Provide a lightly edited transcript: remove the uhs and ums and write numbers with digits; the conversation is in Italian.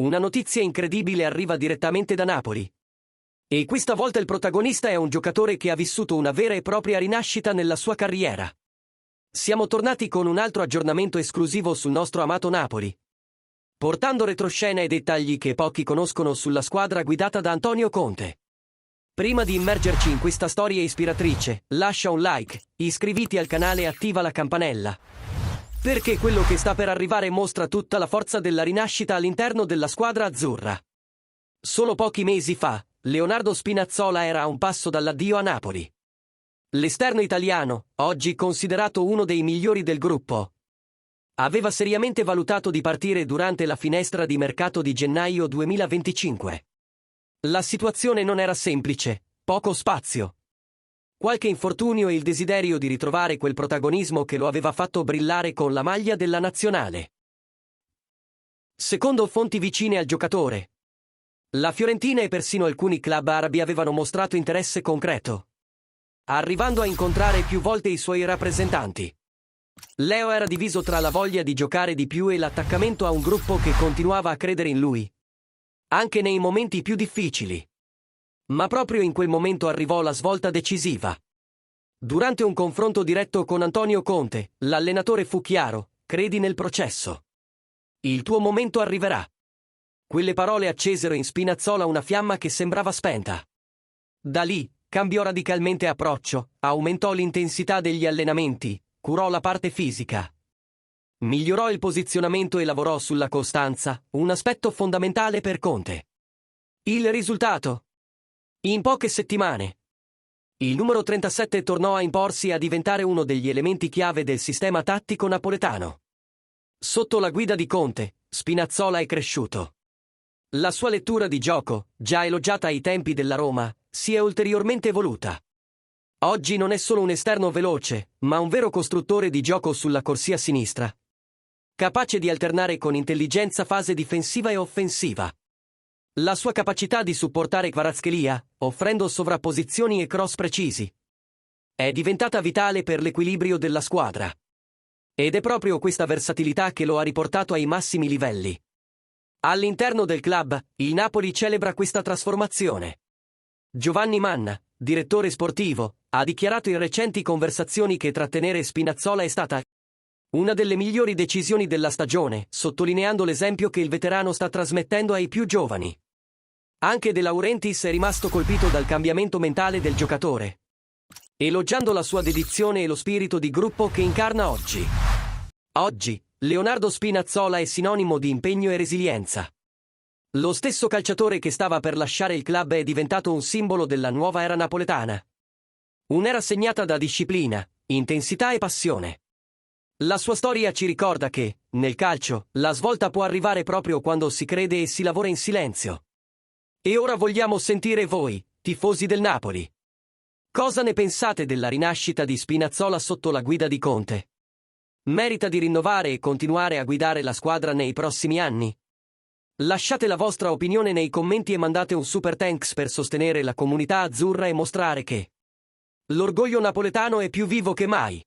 Una notizia incredibile arriva direttamente da Napoli. E questa volta il protagonista è un giocatore che ha vissuto una vera e propria rinascita nella sua carriera. Siamo tornati con un altro aggiornamento esclusivo sul nostro amato Napoli, portando retroscena e dettagli che pochi conoscono sulla squadra guidata da Antonio Conte. Prima di immergerci in questa storia ispiratrice, lascia un like, iscriviti al canale e attiva la campanella, perché quello che sta per arrivare mostra tutta la forza della rinascita all'interno della squadra azzurra. Solo pochi mesi fa, Leonardo Spinazzola era a un passo dall'addio a Napoli. L'esterno italiano, oggi considerato uno dei migliori del gruppo, aveva seriamente valutato di partire durante la finestra di mercato di gennaio 2025. La situazione non era semplice, poco spazio, qualche infortunio e il desiderio di ritrovare quel protagonismo che lo aveva fatto brillare con la maglia della nazionale. Secondo fonti vicine al giocatore, la Fiorentina e persino alcuni club arabi avevano mostrato interesse concreto, arrivando a incontrare più volte i suoi rappresentanti. Leo era diviso tra la voglia di giocare di più e l'attaccamento a un gruppo che continuava a credere in lui, anche nei momenti più difficili. Ma proprio in quel momento arrivò la svolta decisiva. Durante un confronto diretto con Antonio Conte, l'allenatore fu chiaro: credi nel processo. Il tuo momento arriverà. Quelle parole accesero in Spinazzola una fiamma che sembrava spenta. Da lì, cambiò radicalmente approccio, aumentò l'intensità degli allenamenti, curò la parte fisica, migliorò il posizionamento e lavorò sulla costanza, un aspetto fondamentale per Conte. Il risultato? In poche settimane, il numero 37 tornò a imporsi e a diventare uno degli elementi chiave del sistema tattico napoletano. Sotto la guida di Conte, Spinazzola è cresciuto. La sua lettura di gioco, già elogiata ai tempi della Roma, si è ulteriormente evoluta. Oggi non è solo un esterno veloce, ma un vero costruttore di gioco sulla corsia sinistra, capace di alternare con intelligenza fase difensiva e offensiva. La sua capacità di supportare Kvaratskhelia, offrendo sovrapposizioni e cross precisi, è diventata vitale per l'equilibrio della squadra. Ed è proprio questa versatilità che lo ha riportato ai massimi livelli. All'interno del club, il Napoli celebra questa trasformazione. Giovanni Manna, direttore sportivo, ha dichiarato in recenti conversazioni che trattenere Spinazzola è stata una delle migliori decisioni della stagione, sottolineando l'esempio che il veterano sta trasmettendo ai più giovani. Anche De Laurentiis è rimasto colpito dal cambiamento mentale del giocatore, elogiando la sua dedizione e lo spirito di gruppo che incarna oggi. Oggi, Leonardo Spinazzola è sinonimo di impegno e resilienza. Lo stesso calciatore che stava per lasciare il club è diventato un simbolo della nuova era napoletana. Un'era segnata da disciplina, intensità e passione. La sua storia ci ricorda che, nel calcio, la svolta può arrivare proprio quando si crede e si lavora in silenzio. E ora vogliamo sentire voi, tifosi del Napoli. Cosa ne pensate della rinascita di Spinazzola sotto la guida di Conte? Merita di rinnovare e continuare a guidare la squadra nei prossimi anni? Lasciate la vostra opinione nei commenti e mandate un super thanks per sostenere la comunità azzurra e mostrare che l'orgoglio napoletano è più vivo che mai.